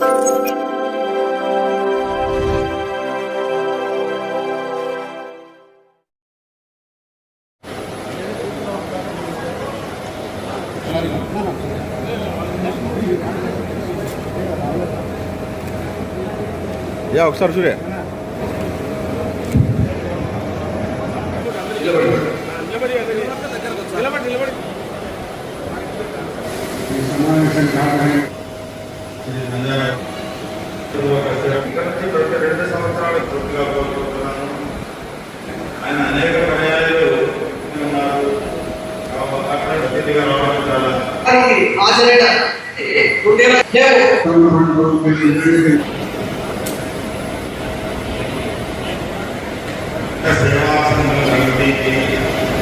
Yeah ఒకసారి చూడే ఆయన అనేక పర్యాయాలు సేవా సంఘం సమితికి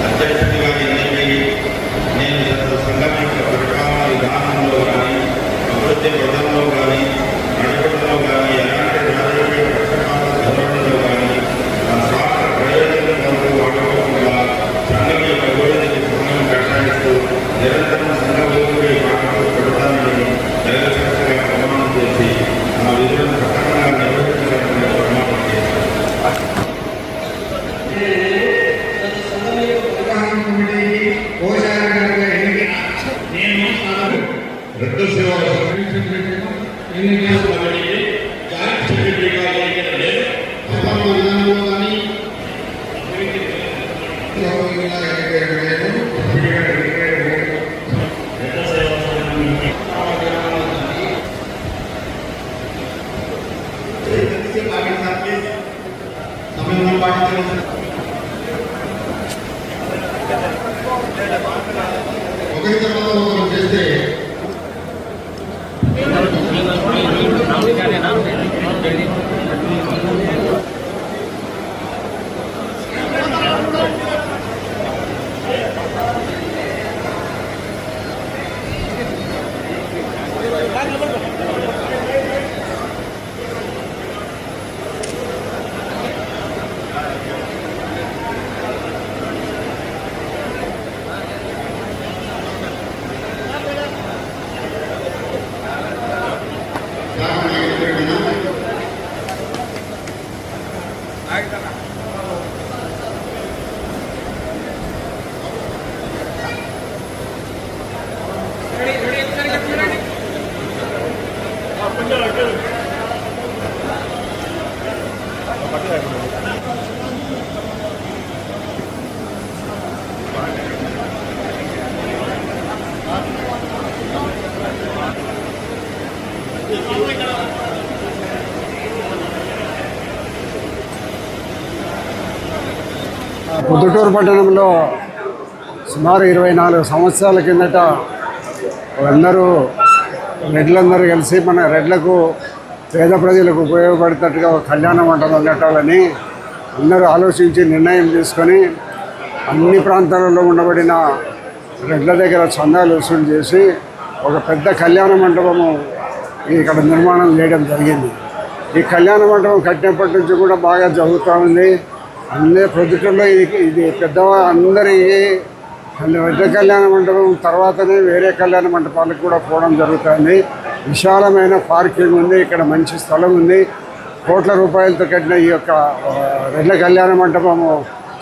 అధ్యక్షుడిగా ఎన్నికై నేను సంఘం యొక్క పరిపాలన విధానంలో కానీ అభివృద్ధి పథంలో కానీ నడపడంలో కానీ ఎలాంటి రాజకీయ పక్షపాత ధోరణిలో కానీ ఆ స్వార్థ ప్రయోజనం కొరకు వాడుకోకుండా సంఘం యొక్క అభివృద్ధికి సమయం కేటాయిస్తూ నిరంతరం సంఘ అభివృద్ధికి పాటు పెడతానని జగదశగా ప్రమాణం చేసి ఆ విధులను సక్రమంగా నిర్వహించాలని ప్రమాణం చేశారు. రెడ్డి సేవ ఒకరి తర్వాత ఒకరు చేస్తే పొద్దుటూరు పట్టణంలో సుమారు 24 సంవత్సరాల కిందట రెడ్లందరూ కలిసి మన రెడ్లకు పేద ప్రజలకు ఉపయోగపడేటట్టుగా ఒక కళ్యాణ మండపం కట్టాలని అందరూ ఆలోచించి నిర్ణయం తీసుకొని అన్ని ప్రాంతాలలో ఉండబడిన రెడ్ల దగ్గర చందాలు వసూలు చేసి ఒక పెద్ద కళ్యాణ మండపము ఇక్కడ నిర్మాణం చేయడం జరిగింది. ఈ కళ్యాణ మండపం కట్టినప్పటి నుంచి కూడా బాగా జరుగుతూ ఉంది. అన్నీ ప్రొద్దుటూరులో ఇది అందరికీ రెడ్ల కళ్యాణ మండపం తర్వాతనే వేరే కళ్యాణ మండపాలకు కూడా పోవడం జరుగుతుంది. విశాలమైన పార్కింగ్ ఉంది, ఇక్కడ మంచి స్థలం ఉంది. కోట్ల రూపాయలతో కట్టిన ఈ యొక్క రెడ్ల కళ్యాణ మండపము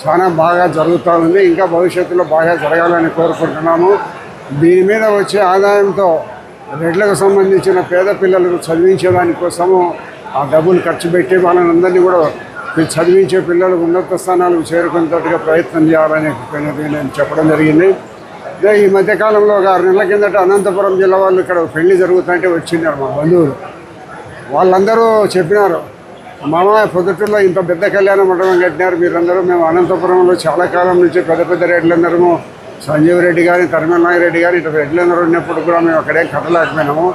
చాలా బాగా జరుగుతూ ఉంది. ఇంకా భవిష్యత్తులో బాగా జరగాలని కోరుకుంటున్నాము. దీని మీద వచ్చే ఆదాయంతో రెడ్లకు సంబంధించిన పేద పిల్లలకు చదివించేదానికోసము ఆ డబ్బులు ఖర్చు పెట్టి వాళ్ళందరినీ కూడా చదివించే పిల్లలకు ఉన్నత స్థానాలకు చేరుకునేటట్టుగా ప్రయత్నం చేయాలని నేను చెప్పడం జరిగింది. ఈ మధ్యకాలంలో ఒక 6 నెలల కిందట అనంతపురం జిల్లా వాళ్ళు ఇక్కడ పెళ్లి జరుగుతుంటే వచ్చినారు మా బంధువులు. వాళ్ళందరూ చెప్పినారు, మామ పొద్దుటూరులో ఇంత పెద్ద కళ్యాణ మండపం కట్టినారు మీరందరూ. మేము అనంతపురంలో చాలా కాలం నుంచి పెద్ద రెడ్లందరము సంజీవ్ రెడ్డి గారి తరిమల నాగిరెడ్డి గారు ఇట్లా రెడ్లందరూ ఉన్నప్పుడు కూడా మేము అక్కడే కట్టలేకపోయినాము.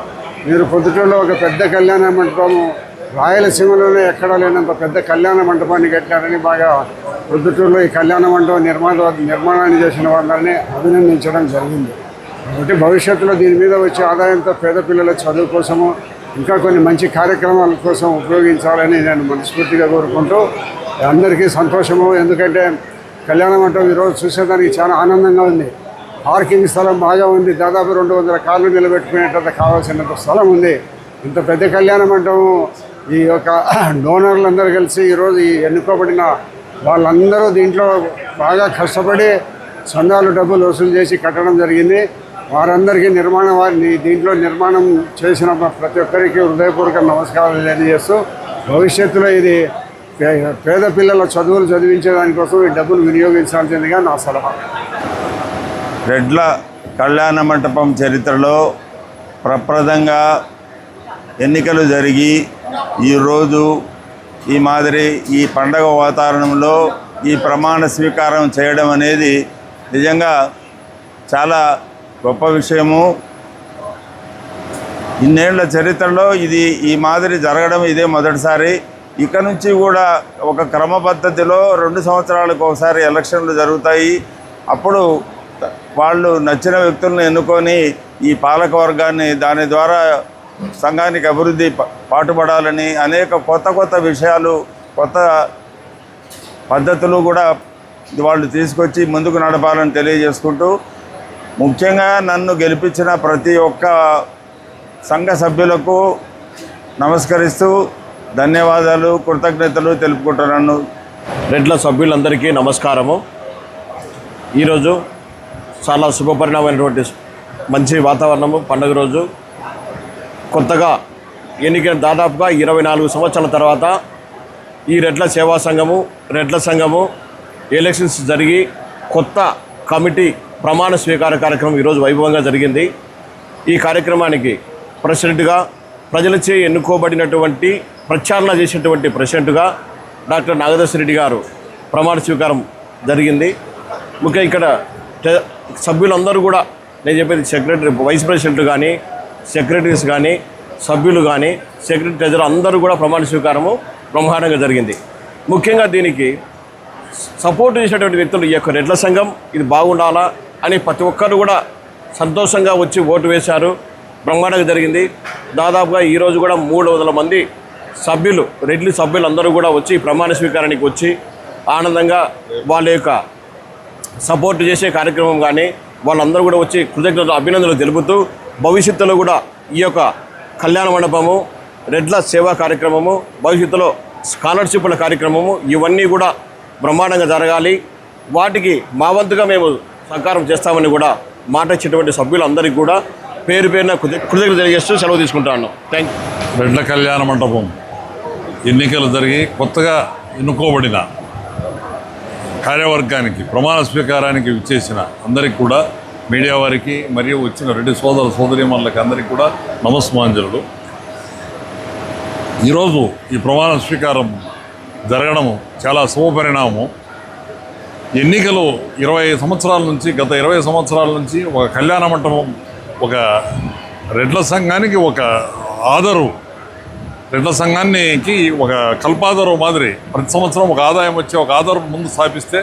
మీరు పొద్దుటూరులో ఒక పెద్ద కళ్యాణ మండపము రాయలసీమలోనే ఎక్కడా లేనంత పెద్ద కళ్యాణ మండపాన్ని కట్టారని బాగా పొద్దుటూరులో ఈ కళ్యాణ మండపం నిర్మాణాన్ని చేసిన వాళ్ళని అభినందించడం జరిగింది. కాబట్టి భవిష్యత్తులో దీని మీద వచ్చే ఆదాయంతో పేద పిల్లల చదువు కోసము ఇంకా కొన్ని మంచి కార్యక్రమాల కోసం ఉపయోగించాలని నేను మనస్ఫూర్తిగా కోరుకుంటూ అందరికీ సంతోషము. ఎందుకంటే కళ్యాణ మండపం ఈరోజు చూసేదానికి చాలా ఆనందంగా ఉంది. పార్కింగ్ స్థలం బాగా ఉంది. దాదాపు 200 కార్లు నిలబెట్టుకునేటంత కావాల్సినంత స్థలం ఉంది. ఇంత పెద్ద కళ్యాణ మంటపం ఈ యొక్క డోనర్లందరూ కలిసి ఈరోజు ఈ ఎన్నుకోబడిన వాళ్ళందరూ దీంట్లో బాగా కష్టపడి చందాలు డబ్బులు వసూలు చేసి కట్టడం జరిగింది. వారందరికీ దీంట్లో నిర్మాణం చేసిన ప్రతి ఒక్కరికి హృదయపూర్వక నమస్కారాలు తెలియజేస్తూ భవిష్యత్తులో ఇది పేద పిల్లల చదువులు చదివించేదానికోసం ఈ డబ్బులు వినియోగించాల్సిందిగా నా సలహా. రెడ్ల కళ్యాణ మంటపం చరిత్రలో ప్రప్రదంగా ఎన్నికలు జరిగి ఈరోజు ఈ మాదిరి ఈ పండగ వాతావరణంలో ఈ ప్రమాణ స్వీకారం చేయడం అనేది నిజంగా చాలా గొప్ప విషయము. ఇన్నేళ్ల చరిత్రలో ఇది ఈ మాదిరి జరగడం ఇదే మొదటిసారి. ఇక నుంచి కూడా ఒక క్రమ పద్ధతిలో 2 సంవత్సరాలకు ఒకసారి ఎలక్షన్లు జరుగుతాయి. అప్పుడు వాళ్ళు నచ్చిన వ్యక్తులను ఎన్నుకొని ఈ పాలక వర్గాన్ని దాని ద్వారా సంఘానికి అభివృద్ధి పాటుపడాలని అనేక కొత్త విషయాలు కొత్త పద్ధతులు కూడా వాళ్ళు తీసుకొచ్చి ముందుకు నడపాలని తెలియజేసుకుంటూ ముఖ్యంగా నన్ను గెలిపించిన ప్రతి ఒక్క సంఘ సభ్యులకు నమస్కరిస్తూ ధన్యవాదాలు కృతజ్ఞతలు తెలుపుకుంటున్నాను. రెడ్ల సభ్యులందరికీ నమస్కారము. ఈరోజు చాలా శుభపరిణామైనటువంటి మంచి వాతావరణము. పండుగ రోజు కొత్తగా ఎన్నికైన దాదాపుగా 24 సంవత్సరాల తర్వాత ఈ రెడ్ల సేవా సంఘము రెడ్ల సంఘము ఎలక్షన్స్ జరిగి కొత్త కమిటీ ప్రమాణ స్వీకార కార్యక్రమం ఈరోజు వైభవంగా జరిగింది. ఈ కార్యక్రమానికి ప్రెసిడెంట్గా ప్రజలచే ఎన్నుకోబడినటువంటి ప్రచారణ చేసినటువంటి ప్రెసిడెంట్గా డాక్టర్ నాగదర్శి రెడ్డి గారు ప్రమాణ స్వీకారం జరిగింది. ముఖ్యంగా ఇక్కడ సభ్యులందరూ కూడా నేను చెప్పేది సెక్రటరీ వైస్ ప్రెసిడెంట్ కానీ సెక్రటరీస్ కానీ సభ్యులు కానీ సెక్రటరీ ట్రెజరర్ అందరూ కూడా ప్రమాణ స్వీకారము బ్రహ్మాండంగా జరిగింది. ముఖ్యంగా దీనికి సపోర్ట్ చేసినటువంటి వ్యక్తులు ఈ యొక్క రెడ్ల సంఘం ఇది బాగుండాలా అని ప్రతి ఒక్కరు కూడా సంతోషంగా వచ్చి ఓటు వేశారు. బ్రహ్మాండంగా జరిగింది. దాదాపుగా ఈరోజు కూడా 300 మంది సభ్యులు రెడ్లి సభ్యులందరూ కూడా వచ్చి ప్రమాణ స్వీకారానికి వచ్చి ఆనందంగా వాళ్ళ యొక్క సపోర్ట్ చేసే కార్యక్రమం కానీ వాళ్ళందరూ కూడా వచ్చి కృతజ్ఞతలు అభినందనలు తెలుపుతూ భవిష్యత్తులో కూడా ఈ యొక్క కళ్యాణ మండపము రెడ్ల సేవా కార్యక్రమము భవిష్యత్తులో స్కాలర్షిప్ల కార్యక్రమము ఇవన్నీ కూడా బ్రహ్మాండంగా జరగాలి. వాటికి మా వంతుగా మేము సహకారం చేస్తామని కూడా మాట ఇచ్చేటువంటి సభ్యులందరికీ కూడా పేరు పేరున కృతజ్ఞతలు తెలియజేస్తూ సెలవు తీసుకుంటాను. Thank you. రెడ్ల కళ్యాణ మండపం ఎన్నికలు జరిగి కొత్తగా ఎన్నుకోబడిన కార్యవర్గానికి ప్రమాణ స్వీకారానికి విచ్చేసిన అందరికీ కూడా మీడియా వారికి మరియు వచ్చిన రెడ్డి సోదరీమణులకి అందరికీ కూడా నమస్మాంజలుడు. ఈరోజు ఈ ప్రమాణ స్వీకారం జరగడము చాలా శుభపరిణామము. ఎన్నికలు 20 సంవత్సరాల నుంచి గత 20 సంవత్సరాల నుంచి ఒక కళ్యాణ మంటపం ఒక రెడ్ల సంఘానికి ఒక ఆదరు రెడ్ల సంఘానికి ఒక కల్పాదరు మాదిరి ప్రతి సంవత్సరం ఒక ఆదాయం వచ్చి ఒక ఆధారం ముందు స్థాపిస్తే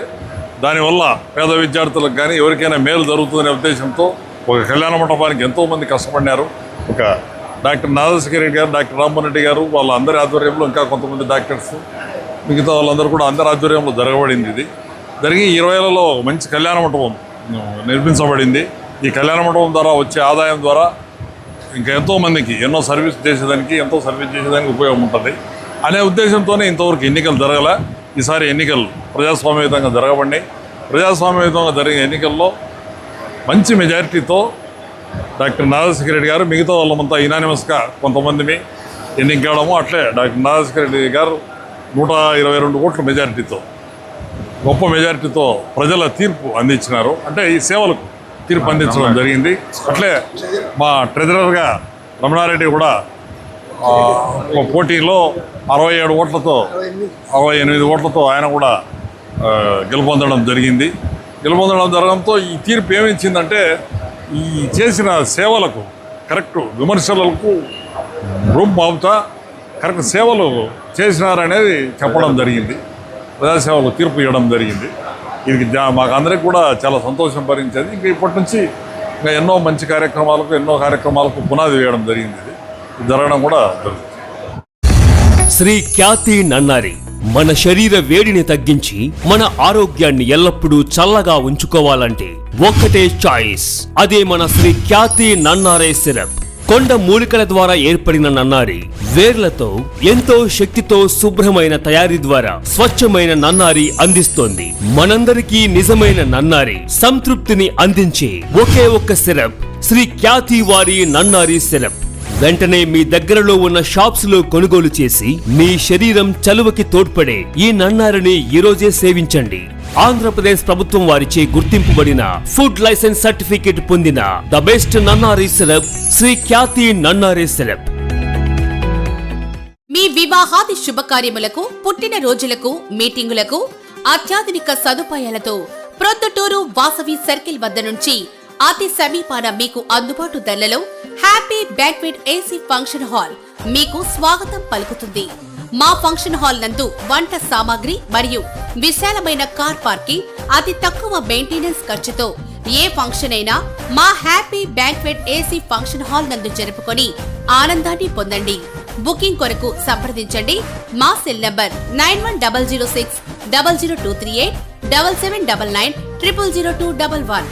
దానివల్ల పేద విద్యార్థులకు కానీ ఎవరికైనా మేలు జరుగుతుందనే ఉద్దేశంతో ఒక కళ్యాణ మండపానికి ఎంతోమంది కష్టపడినారు. ఒక డాక్టర్ నాగదర్శి రెడ్డి గారు డాక్టర్ రామ్మోహన్ రెడ్డి గారు వాళ్ళ అందరి ఆధ్వర్యంలో ఇంకా కొంతమంది డాక్టర్స్ మిగతా వాళ్ళందరూ కూడా అందరి ఆధ్వర్యంలో జరగబడింది. ఇది జరిగి 20ఏళ్లలో మంచి కళ్యాణ మండపం నిర్మించబడింది. ఈ కళ్యాణ మండపం ద్వారా వచ్చే ఆదాయం ద్వారా ఇంకా ఎంతోమందికి సర్వీస్ చేసేదానికి ఉపయోగం ఉంటుంది అనే ఉద్దేశంతోనే ఇంతవరకు ఎన్నికలు జరగలే. ఈసారి ఎన్నికలు ప్రజాస్వామ్యయుతంగా జరగబడినాయి. ప్రజాస్వామ్యయుతంగా జరిగిన ఎన్నికల్లో మంచి మెజారిటీతో డాక్టర్ నాగదర్శి రెడ్డి గారు మిగతా వాళ్ళమంతా యునానిమస్గా కొంతమందిని ఎన్నిక కావడము అట్లే డాక్టర్ నాగదర్శి రెడ్డి గారు 122 ఓట్ల మెజారిటీతో గొప్ప మెజారిటీతో ప్రజల తీర్పు అందించినారు. అంటే ఈ సేవలకు తీర్పు అందించడం జరిగింది. అట్లే మా ట్రెజరర్గా రమణారెడ్డి కూడా పోటీలో 67 ఓట్లతో 68 ఓట్లతో ఆయన కూడా గెలుపొందడం జరిగింది. గెలుపొందడం జరగడంతో ఈ తీర్పు ఏమిచ్చిందంటే ఈ చేసిన సేవలకు కరెక్ట్ విమర్శలకు రూమ్ బాబుతా కరెక్ట్ సేవలు చేసినారనేది చెప్పడం జరిగింది. ప్రజాసేవలు తీర్పు ఇవ్వడం జరిగింది. ఇది మాకు అందరికీ కూడా చాలా సంతోషం భరించేది. ఇంకా ఇప్పటి నుంచి ఇంకా ఎన్నో మంచి కార్యక్రమాలకు పునాది వేయడం జరిగింది. ఇది జరగడం కూడా జరుగుతుంది. శ్రీ ఖ్యాతి నన్నారి మన శరీర వేడిని తగ్గించి మన ఆరోగ్యాన్ని ఎల్లప్పుడూ చల్లగా ఉంచుకోవాలంటే ఒక్కటే చాయిస్, అదే మన శ్రీ ఖ్యాతి నన్నారే సిరప్. కొండ మూలికల ద్వారా ఏర్పడిన నన్నారి వేర్లతో ఎంతో శక్తితో శుభ్రమైన తయారీ ద్వారా స్వచ్ఛమైన నన్నారి అందిస్తోంది. మనందరికీ నిజమైన నన్నారి సంతృప్తిని అందించే ఒకే ఒక్క సిరప్ శ్రీ ఖ్యాతి వారి నన్నారి సిరప్. వెంటనే మీ దగ్గరలో ఉన్న షాప్స్ లో కొనుగోలు చేసి మీ శరీరం చలువకి తోడ్పడే ఈ నన్నారిని ఈరోజే సేవించండి. ఆంధ్రప్రదేశ్ ప్రభుత్వం వారిచే గుర్తింపుబడిన ఫుడ్ లైసెన్స్ సర్టిఫికేట్ పొందిన the best nannari syrup Shri Khyati nannari syrup. మీ వివాహాది శుభకార్యములకు, పుట్టిన రోజులకు, మీటింగులకు అత్యాధునిక సదుపాయాలతో ప్రొద్దుటూరు వాసవి సర్కిల్ వద్ద నుంచి అతి సమీపాన మీకు అందుబాటు ధరలలో happy banquet AC function hall మీకు స్వాగతం పలుకుతుంది. మా ఫంక్షన్ హాల్ నందు వంట సామాగ్రి మరియు విశాలమైన కార్ పార్కింగ్, అతి తక్కువ మెయింటెనెన్స్ ఖర్చుతో ఏ ఫంక్షన్ అయినా మా happy banquet AC function hall నందు జరుపుకొని ఆనందాన్ని పొందండి. బుకింగ్ కొరకు సంప్రదించండి. మా సెల్ నంబర్ 9100600238 7799 000211.